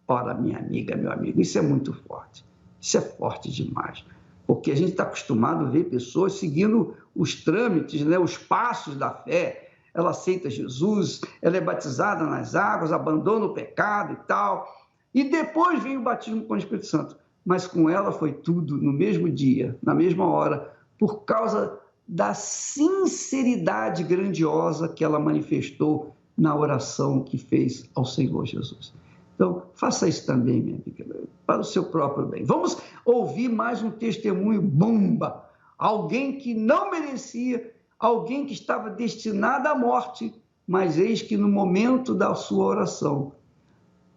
[SPEAKER 2] Ora, minha amiga, meu amigo, isso é muito forte. Isso é forte demais. Porque a gente está acostumado a ver pessoas seguindo os trâmites, né, os passos da fé. Ela aceita Jesus, ela é batizada nas águas, abandona o pecado e tal. E depois vem o batismo com o Espírito Santo. Mas com ela foi tudo no mesmo dia, na mesma hora, por causa da sinceridade grandiosa que ela manifestou na oração que fez ao Senhor Jesus. Então, faça isso também, minha amiga, para o seu próprio bem. Vamos ouvir mais um testemunho bomba. Alguém que não merecia, alguém que estava destinado à morte, mas eis que no momento da sua oração,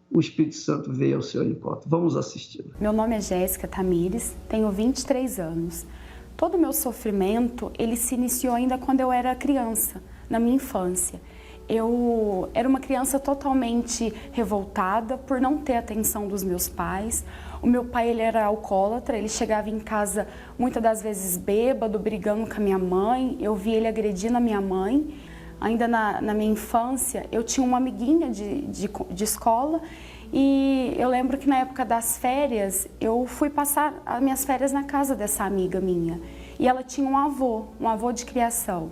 [SPEAKER 2] o Espírito Santo veio ao seu encontro. Vamos assisti-lo.
[SPEAKER 5] Meu nome é Jéssica Tamires, tenho 23 anos. Todo o meu sofrimento, ele se iniciou ainda quando eu era criança, na minha infância. Eu era uma criança totalmente revoltada por não ter a atenção dos meus pais. O meu pai, ele era alcoólatra, ele chegava em casa muitas das vezes bêbado, brigando com a minha mãe. Eu via ele agredindo a minha mãe. Ainda na minha infância, eu tinha uma amiguinha de escola e eu lembro que na época das férias, eu fui passar as minhas férias na casa dessa amiga minha. E ela tinha um avô de criação.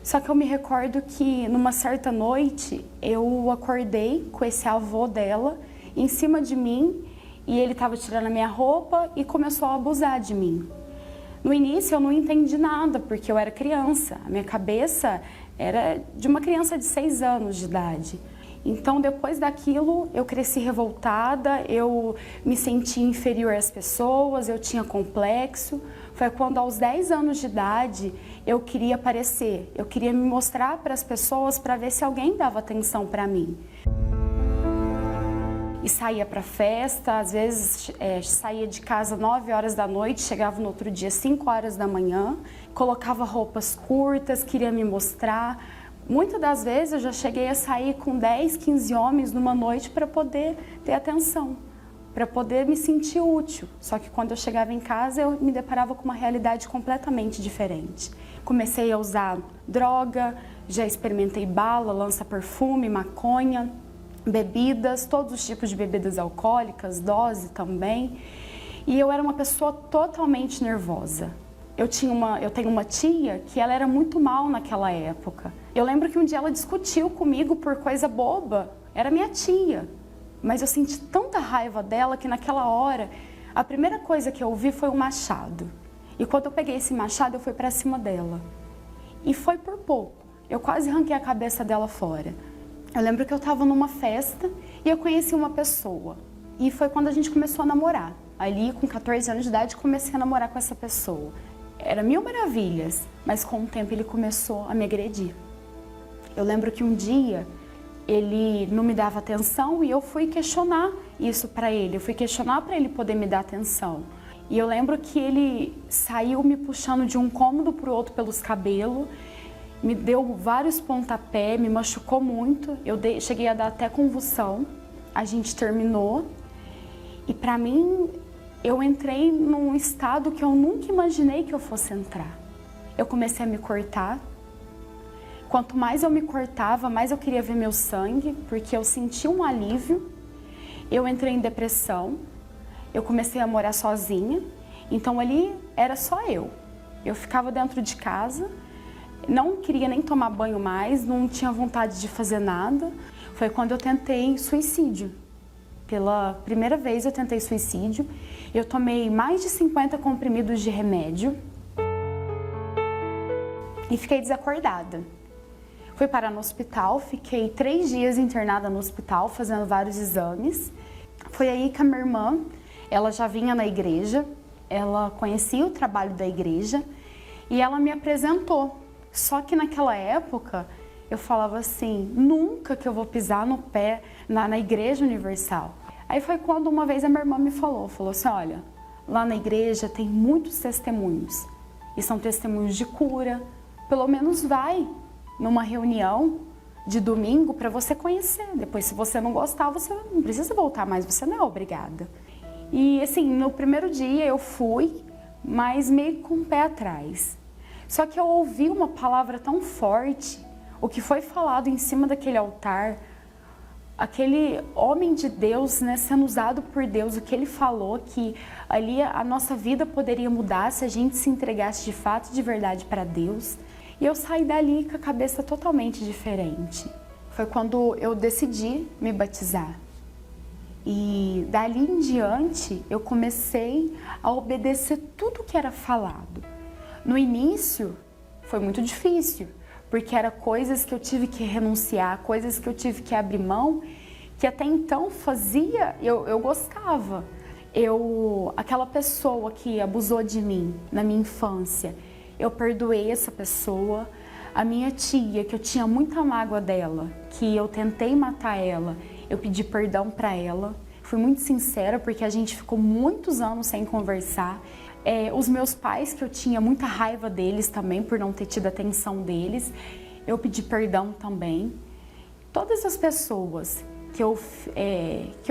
[SPEAKER 5] Só que eu me recordo que numa certa noite, eu acordei com esse avô dela em cima de mim e ele estava tirando a minha roupa e começou a abusar de mim. No início eu não entendi nada, porque eu era criança. A minha cabeça era de uma criança de 6 anos de idade. Então, depois daquilo, eu cresci revoltada, eu me senti inferior às pessoas, eu tinha complexo. Foi quando, aos 10 anos de idade, eu queria aparecer, eu queria me mostrar para as pessoas para ver se alguém dava atenção para mim. E saía para festa, às vezes saía de casa 9 horas da noite, chegava no outro dia 5 horas da manhã, colocava roupas curtas, queria me mostrar. Muitas das vezes eu já cheguei a sair com 10, 15 homens numa noite para poder ter atenção, para poder me sentir útil. Só que quando eu chegava em casa eu me deparava com uma realidade completamente diferente. Comecei a usar droga, já experimentei bala, lança-perfume, maconha, bebidas, todos os tipos de bebidas alcoólicas, dose também. E eu era uma pessoa totalmente nervosa. Eu tenho uma tia que ela era muito mal naquela época. Eu lembro que um dia ela discutiu comigo por coisa boba. Era minha tia. Mas eu senti tanta raiva dela que naquela hora, a primeira coisa que eu ouvi foi um machado. E quando eu peguei esse machado, eu fui para cima dela. E foi por pouco. Eu quase arranquei a cabeça dela fora. Eu lembro que eu estava numa festa e eu conheci uma pessoa. E foi quando a gente começou a namorar. Ali, com 14 anos de idade, comecei a namorar com essa pessoa. Era mil maravilhas, mas com o tempo ele começou a me agredir. Eu lembro que um dia ele não me dava atenção e eu fui questionar isso para ele. Eu fui questionar para ele poder me dar atenção. E eu lembro que ele saiu me puxando de um cômodo para o outro pelos cabelos, me deu vários pontapés, me machucou muito. Eu cheguei a dar até convulsão. A gente terminou e para mim eu entrei num estado que eu nunca imaginei que eu fosse entrar. Eu comecei a me cortar. Quanto mais eu me cortava, mais eu queria ver meu sangue, porque eu sentia um alívio. Eu entrei em depressão, eu comecei a morar sozinha, então ali era só eu. Eu ficava dentro de casa, não queria nem tomar banho mais, não tinha vontade de fazer nada. Foi quando eu tentei suicídio. Pela primeira vez eu tentei suicídio. Eu tomei mais de 50 comprimidos de remédio e fiquei desacordada. Fui parar no hospital, fiquei 3 dias internada no hospital, fazendo vários exames. Foi aí que a minha irmã, ela já vinha na igreja, ela conhecia o trabalho da igreja e ela me apresentou. Só que naquela época, eu falava assim, nunca que eu vou pisar no pé na Igreja Universal. Aí foi quando uma vez a minha irmã me falou assim, olha, lá na igreja tem muitos testemunhos. E são testemunhos de cura, pelo menos vai numa reunião de domingo para você conhecer. Depois, se você não gostar, você não precisa voltar mais, você não é obrigada. E assim, no primeiro dia eu fui, mas meio com o pé atrás. Só que eu ouvi uma palavra tão forte, o que foi falado em cima daquele altar, aquele homem de Deus, né, sendo usado por Deus, o que ele falou, que ali a nossa vida poderia mudar se a gente se entregasse de fato, de verdade para Deus. E eu saí dali com a cabeça totalmente diferente. Foi quando eu decidi me batizar. E dali em diante, eu comecei a obedecer tudo que era falado. No início, foi muito difícil, porque eram coisas que eu tive que renunciar, coisas que eu tive que abrir mão, que até então fazia, eu gostava. Aquela pessoa que abusou de mim na minha infância, eu perdoei essa pessoa. A minha tia, que eu tinha muita mágoa dela, que eu tentei matar ela, eu pedi perdão para ela. Fui muito sincera, porque a gente ficou muitos anos sem conversar. Os meus pais, que eu tinha muita raiva deles também, por não ter tido atenção deles, eu pedi perdão também. Todas as pessoas que eu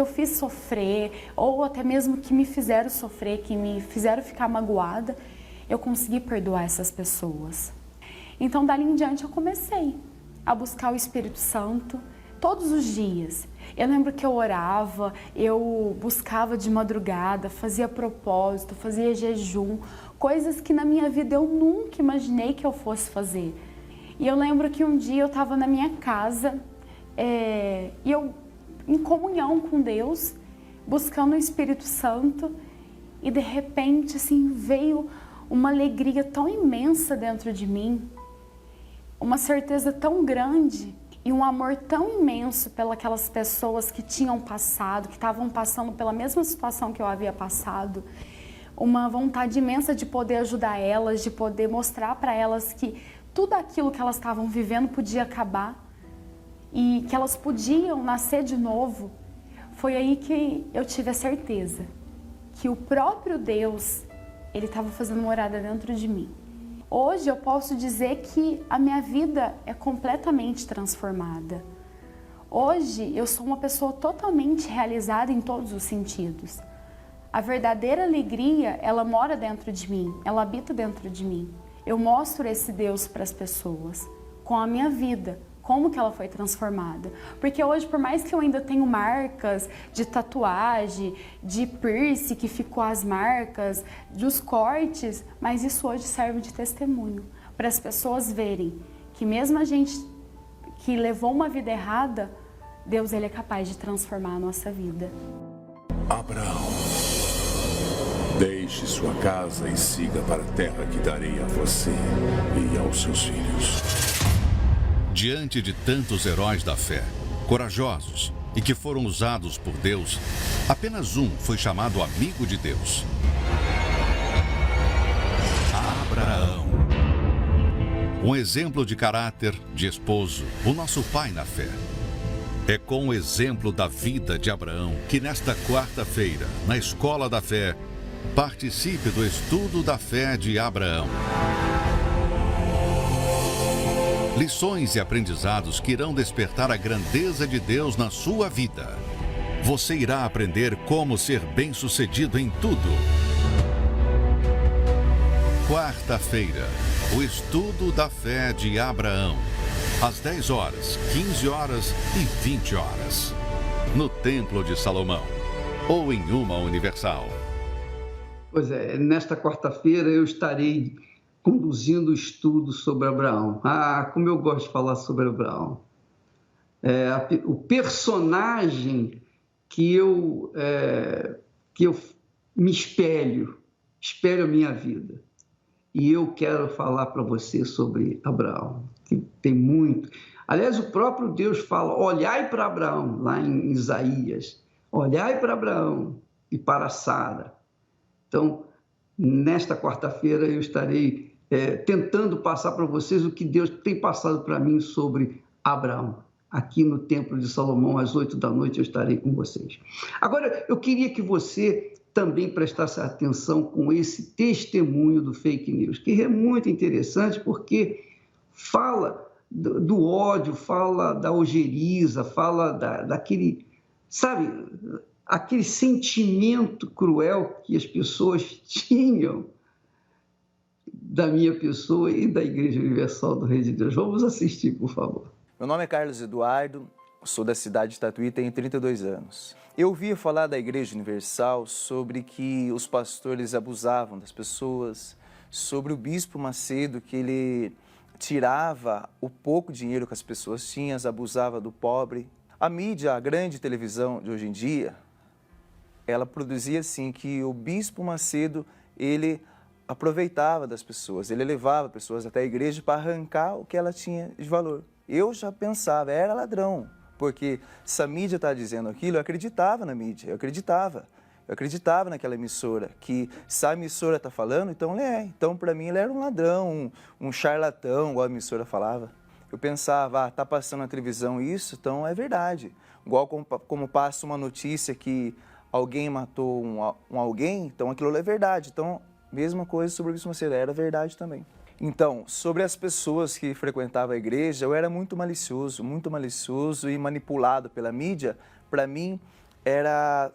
[SPEAKER 5] fiz sofrer, ou até mesmo que me fizeram sofrer, que me fizeram ficar magoada, eu consegui perdoar essas pessoas. Então, dali em diante, eu comecei a buscar o Espírito Santo todos os dias. Eu lembro que eu orava, eu buscava de madrugada, fazia propósito, fazia jejum, coisas que na minha vida eu nunca imaginei que eu fosse fazer. E eu lembro que um dia eu estava na minha casa, e eu em comunhão com Deus, buscando o Espírito Santo, e de repente assim, veio uma alegria tão imensa dentro de mim, uma certeza tão grande e um amor tão imenso pelas pessoas que tinham passado, que estavam passando pela mesma situação que eu havia passado, uma vontade imensa de poder ajudar elas, de poder mostrar para elas que tudo aquilo que elas estavam vivendo podia acabar e que elas podiam nascer de novo. Foi aí que eu tive a certeza que o próprio Deus, Ele estava fazendo morada dentro de mim. Hoje eu posso dizer que a minha vida é completamente transformada. Hoje eu sou uma pessoa totalmente realizada em todos os sentidos. A verdadeira alegria, ela mora dentro de mim, ela habita dentro de mim. Eu mostro esse Deus para as pessoas, com a minha vida, como que ela foi transformada. Porque hoje, por mais que eu ainda tenho marcas de tatuagem, de piercing, que ficou as marcas, dos cortes, mas isso hoje serve de testemunho, para as pessoas verem que mesmo a gente que levou uma vida errada, Deus, Ele é capaz de transformar a nossa vida.
[SPEAKER 6] Abraão, deixe sua casa e siga para a terra que darei a você e aos seus filhos.
[SPEAKER 1] Diante de tantos heróis da fé, corajosos e que foram usados por Deus, apenas um foi chamado amigo de Deus: Abraão. um exemplo de caráter, de esposo, o nosso pai na fé. É com o exemplo da vida de Abraão que nesta quarta-feira, na Escola da Fé, participe do estudo da fé de Abraão. Lições e aprendizados que irão despertar a grandeza de Deus na sua vida. Você irá aprender como ser bem-sucedido em tudo. Quarta-feira, o estudo da fé de Abraão. Às 10 horas, 15 horas e 20 horas. No Templo de Salomão. Ou em uma Universal.
[SPEAKER 2] Pois é, nesta quarta-feira eu estarei conduzindo o estudo sobre Abraão. Como eu gosto de falar sobre Abraão. O personagem que eu me espelho a minha vida. E eu quero falar para você sobre Abraão, que tem muito. Aliás, o próprio Deus fala, olhai para Abraão, lá em Isaías, olhai para Abraão e para Sara. Então, nesta quarta-feira eu estarei tentando passar para vocês o que Deus tem passado para mim sobre Abraão. Aqui no Templo de Salomão, às 8 da noite, eu estarei com vocês. Agora, eu queria que você também prestasse atenção com esse testemunho do fake news, que é muito interessante porque fala do ódio, fala da ojeriza, fala daquele, sabe, aquele sentimento cruel que as pessoas tinham da minha pessoa e da Igreja Universal do Reino de Deus. Vamos assistir, por favor.
[SPEAKER 7] Meu nome é Carlos Eduardo, sou da cidade de Tatuí, tenho 32 anos. Eu ouvia falar da Igreja Universal sobre que os pastores abusavam das pessoas, sobre o Bispo Macedo, que ele tirava o pouco dinheiro que as pessoas tinham, abusava do pobre. A mídia, a grande televisão de hoje em dia, ela produzia assim que o Bispo Macedo, ele aproveitava das pessoas, ele levava pessoas até a igreja para arrancar o que ela tinha de valor. Eu já pensava, era ladrão, porque se a mídia está dizendo aquilo, eu acreditava na mídia, eu acreditava naquela emissora, que se a emissora está falando, então ele é. Então, para mim, ele era um ladrão, um charlatão, igual a emissora falava. Eu pensava, está passando na televisão isso, então é verdade. Igual como passa uma notícia que alguém matou um alguém, então aquilo é verdade. Então, mesma coisa sobre o Bispo Macedo, era verdade também. Então, sobre as pessoas que frequentavam a igreja, eu era muito malicioso e manipulado pela mídia. Para mim, era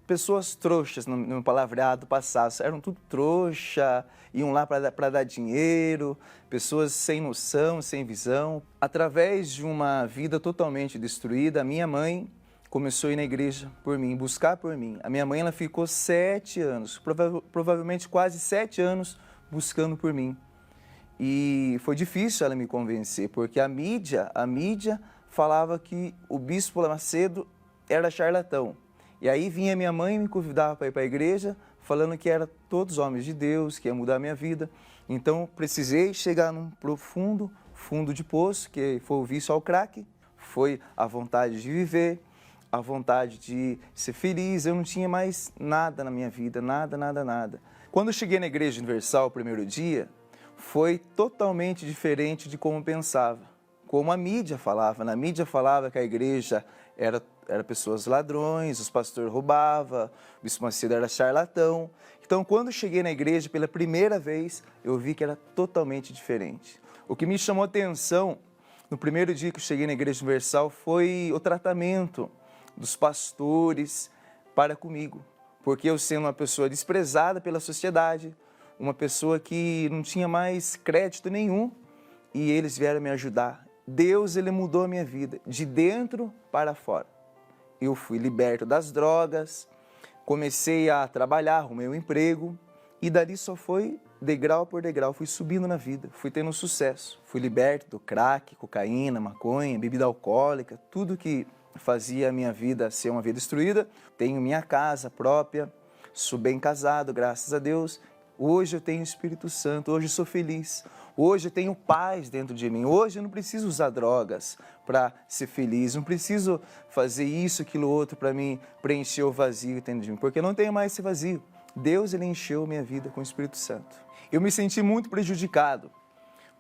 [SPEAKER 7] pessoas trouxas, no palavreado passado, eram tudo trouxa, iam lá para dar dinheiro, pessoas sem noção, sem visão. Através de uma vida totalmente destruída, a minha mãe começou a ir na igreja por mim, buscar por mim. A minha mãe, ela ficou 7 anos, provavelmente quase 7 anos, buscando por mim. E foi difícil ela me convencer, porque a mídia falava que o Bispo Macedo era charlatão. E aí vinha minha mãe e me convidava para ir para a igreja, falando que era todos homens de Deus, que ia mudar a minha vida. Então, precisei chegar num profundo fundo de poço, que foi o vício ao crack, foi a vontade de viver, a vontade de ser feliz. Eu não tinha mais nada na minha vida, nada. Quando eu cheguei na Igreja Universal, o primeiro dia, foi totalmente diferente de como pensava, como a mídia falava. Na mídia falava que a igreja era pessoas ladrões, os pastores roubavam, o Bispo Macedo era charlatão. Então, quando eu cheguei na igreja pela primeira vez, eu vi que era totalmente diferente. O que me chamou a atenção no primeiro dia que eu cheguei na Igreja Universal foi o tratamento dos pastores para comigo, porque eu, sendo uma pessoa desprezada pela sociedade, uma pessoa que não tinha mais crédito nenhum, e eles vieram me ajudar. Deus, ele mudou a minha vida, de dentro para fora. Eu fui liberto das drogas, comecei a trabalhar, arrumei um emprego, e dali só foi degrau por degrau, fui subindo na vida, fui tendo sucesso. Fui liberto do crack, cocaína, maconha, bebida alcoólica, tudo que fazia a minha vida ser uma vida destruída. Tenho minha casa própria, sou bem casado, graças a Deus. Hoje eu tenho o Espírito Santo, hoje eu sou feliz, hoje eu tenho paz dentro de mim, hoje eu não preciso usar drogas para ser feliz, não preciso fazer isso, aquilo, outro para mim preencher o vazio dentro de mim, porque eu não tenho mais esse vazio. Deus, ele encheu minha vida com o Espírito Santo. Eu me senti muito prejudicado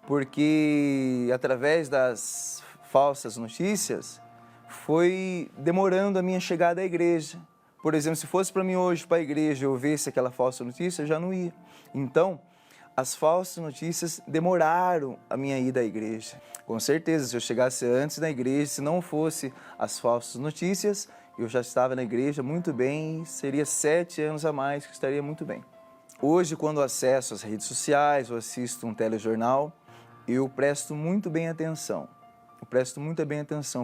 [SPEAKER 7] porque através das falsas notícias foi demorando a minha chegada à igreja. Por exemplo, se fosse para mim hoje para a igreja eu visse aquela falsa notícia, eu já não ia. Então, as falsas notícias demoraram a minha ida à igreja. Com certeza, se eu chegasse antes na igreja, se não fosse as falsas notícias, eu já estava na igreja muito bem, seria 7 anos a mais que estaria muito bem. Hoje, quando acesso às redes sociais ou assisto um telejornal, eu presto muito bem atenção.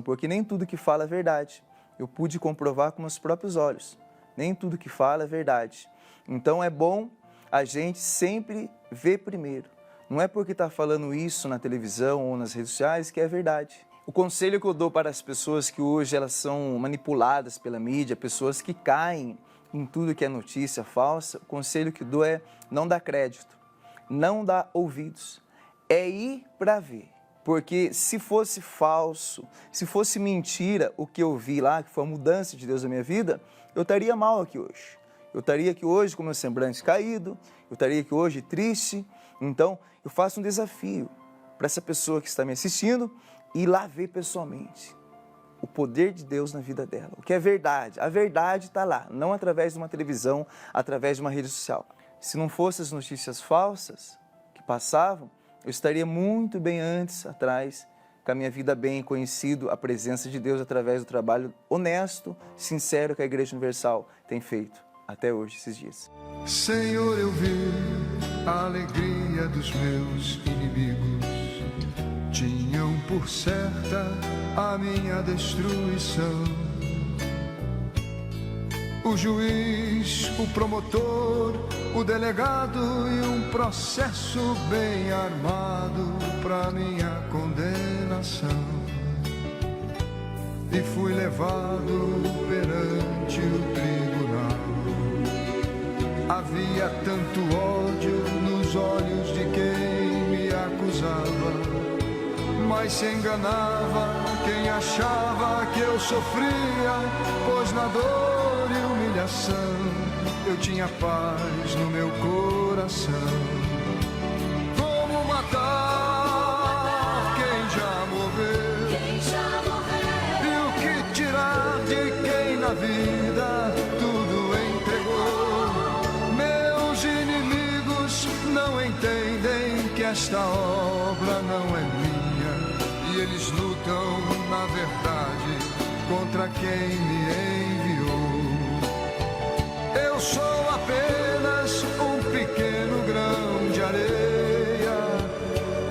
[SPEAKER 7] Porque nem tudo que fala é verdade. Eu pude comprovar com meus próprios olhos. Nem tudo que fala é verdade. Então é bom a gente sempre ver primeiro. Não é porque está falando isso na televisão ou nas redes sociais que é verdade. O conselho que eu dou para as pessoas que hoje elas são manipuladas pela mídia, pessoas que caem em tudo que é notícia falsa, o conselho que eu dou é não dar crédito, não dar ouvidos, é ir para ver. Porque se fosse falso, se fosse mentira o que eu vi lá, que foi a mudança de Deus na minha vida, eu estaria mal aqui hoje. Eu estaria aqui hoje com meu semblante caído, eu estaria aqui hoje triste. Então, eu faço um desafio para essa pessoa que está me assistindo ir lá ver pessoalmente o poder de Deus na vida dela. O que é verdade? A verdade está lá, não através de uma televisão, através de uma rede social. Se não fossem as notícias falsas que passavam, eu estaria muito bem antes, atrás, com a minha vida bem conhecido, a presença de Deus através do trabalho honesto, sincero que a Igreja Universal tem feito até hoje, esses dias.
[SPEAKER 8] Senhor, eu vi a alegria dos meus inimigos, tinham por certa a minha destruição. O juiz, o promotor, o delegado e um processo bem armado para minha condenação. E fui levado perante o tribunal. Havia tanto ódio nos olhos de quem me acusava, mas se enganava quem achava que eu sofria, pois na dor e humilhação eu tinha paz no meu coração. Como matar quem já morreu? E o que tirar de quem na vida tudo entregou? Meus inimigos não entendem que esta obra não é minha, e eles lutam, na verdade, contra quem me enviou. Eu sou apenas um pequeno grão de areia,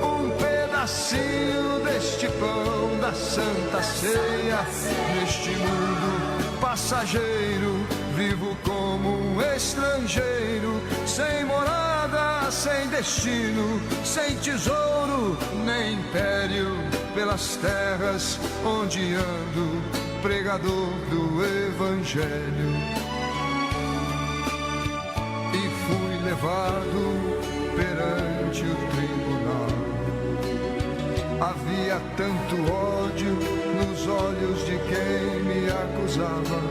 [SPEAKER 8] um pedacinho deste pão da Santa Ceia. Neste mundo passageiro, vivo como um estrangeiro, sem morada, sem destino, sem tesouro, nem império, pelas terras onde ando, pregador do Evangelho. E fui levado perante o tribunal. Havia tanto ódio nos olhos de quem me acusava,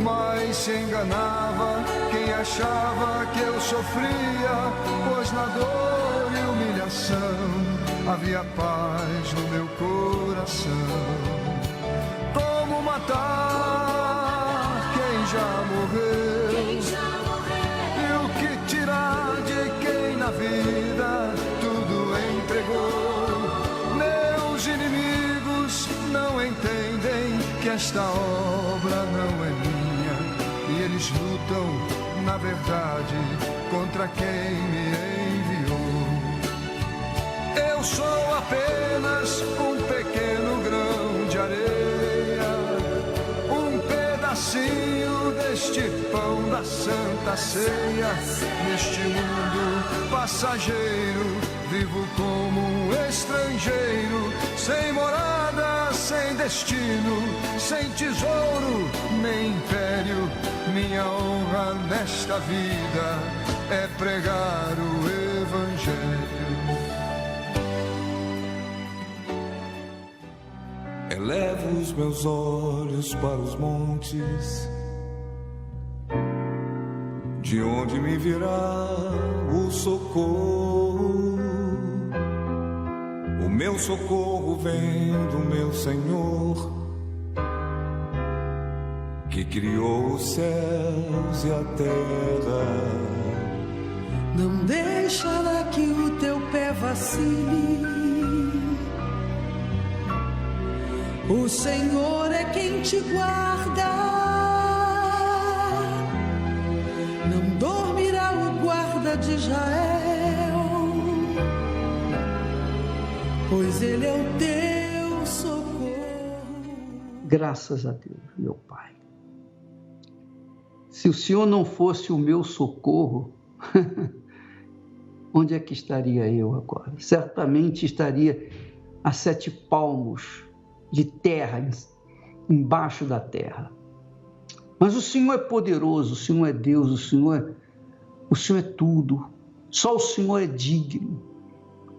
[SPEAKER 8] mas se enganava quem achava que eu sofria, pois na dor e humilhação havia paz no meu coração. Como matar quem já morreu? E o que tirar de quem na vida tudo entregou? Meus inimigos não entendem que esta obra não é minha, e eles lutam, na verdade, contra quem me enviou. Eu sou apenas um pequeno grão de areia, um pedacinho deste pão da Santa Ceia. Neste mundo passageiro, vivo como um estrangeiro, sem morada, sem destino, sem tesouro, nem império. Minha honra nesta vida é pregar o Evangelho.
[SPEAKER 4] Elevo os meus olhos para os montes, de onde me virá o socorro?
[SPEAKER 8] meu socorro vem do meu Senhor, que criou os céus e a terra.
[SPEAKER 9] Não deixará que o teu pé vacile. O Senhor é quem te guarda. Não dormirá o guarda de Israel, pois Ele é o teu socorro.
[SPEAKER 2] Graças a Deus, meu Pai. Se o Senhor não fosse o meu socorro, onde é que estaria eu agora? Certamente estaria a 7 palmos de terra, embaixo da terra. Mas o Senhor é poderoso, o Senhor é Deus, o Senhor é tudo. Só o Senhor é digno.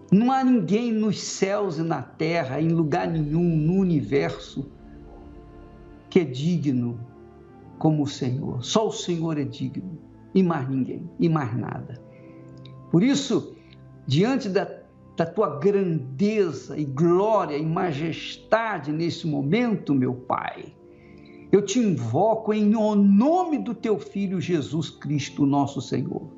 [SPEAKER 2] Não há ninguém nos céus e na terra, em lugar nenhum no universo, que é digno como o Senhor. Só o Senhor é digno, e mais ninguém, e mais nada. Por isso, diante da tua grandeza e glória e majestade nesse momento, meu Pai, eu te invoco em nome do teu Filho Jesus Cristo, nosso Senhor.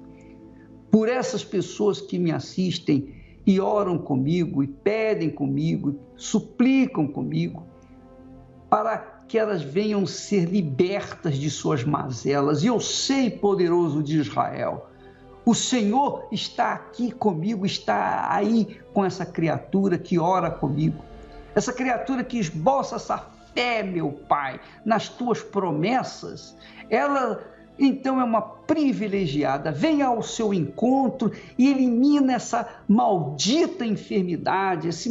[SPEAKER 2] Por essas pessoas que me assistem e oram comigo, e pedem comigo, suplicam comigo, para que elas venham ser libertas de suas mazelas. E eu sei, poderoso de Israel, o Senhor está aqui comigo, está aí com essa criatura que ora comigo, essa criatura que esboça essa fé, meu Pai, nas tuas promessas. Ela então é uma privilegiada. Venha ao seu encontro e elimina essa maldita enfermidade, esse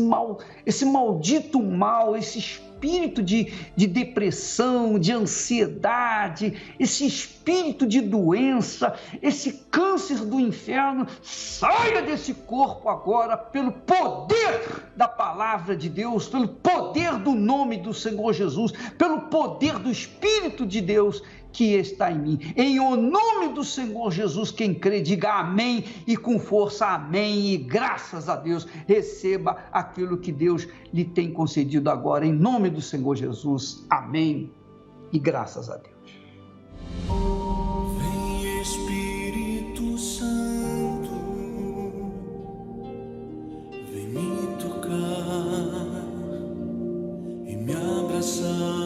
[SPEAKER 2] maldito mal, esse espírito de depressão, de ansiedade, esse espírito de doença, esse câncer do inferno. Saia desse corpo agora pelo poder da palavra de Deus, pelo poder do nome do Senhor Jesus, pelo poder do Espírito de Deus que está em mim. Em o nome do Senhor Jesus, quem crê, diga amém e com força amém, e graças a Deus, receba aquilo que Deus lhe tem concedido agora, em nome do Senhor Jesus, amém e graças a Deus.
[SPEAKER 4] Vem Espírito Santo, vem me tocar e me abraçar.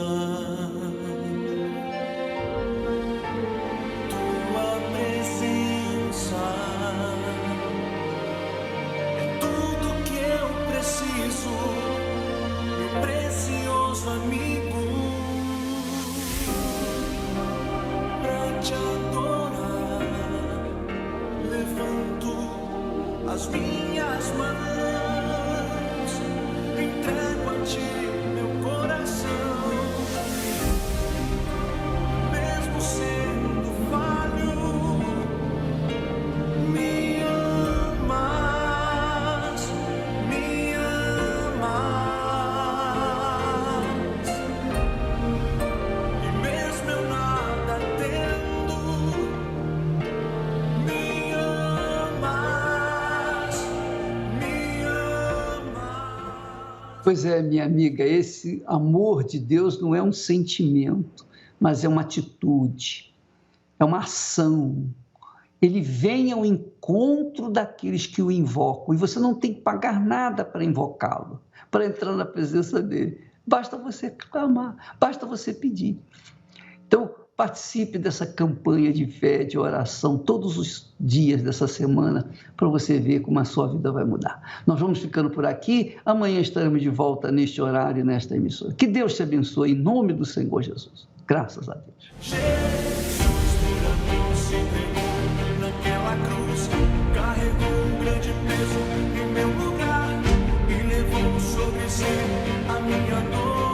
[SPEAKER 4] Amigo, pra te adorar, levanto as minhas mãos, entrego a ti meu coração, mesmo sendo falho, me amas, me amas.
[SPEAKER 2] Pois é, minha amiga, esse amor de Deus não é um sentimento, mas é uma atitude, é uma ação. Ele vem ao encontro daqueles que o invocam, e você não tem que pagar nada para invocá-lo, para entrar na presença dele. Basta você clamar, basta você pedir. Então, participe dessa campanha de fé, de oração, todos os dias dessa semana, para você ver como a sua vida vai mudar. Nós vamos ficando por aqui, amanhã estaremos de volta neste horário, nesta emissora. Que Deus te abençoe, em nome do Senhor Jesus. Graças a Deus.
[SPEAKER 4] Jesus, por amor, se entregou naquela cruz, carregou um grande peso em meu lugar e levou sobre si a minha dor.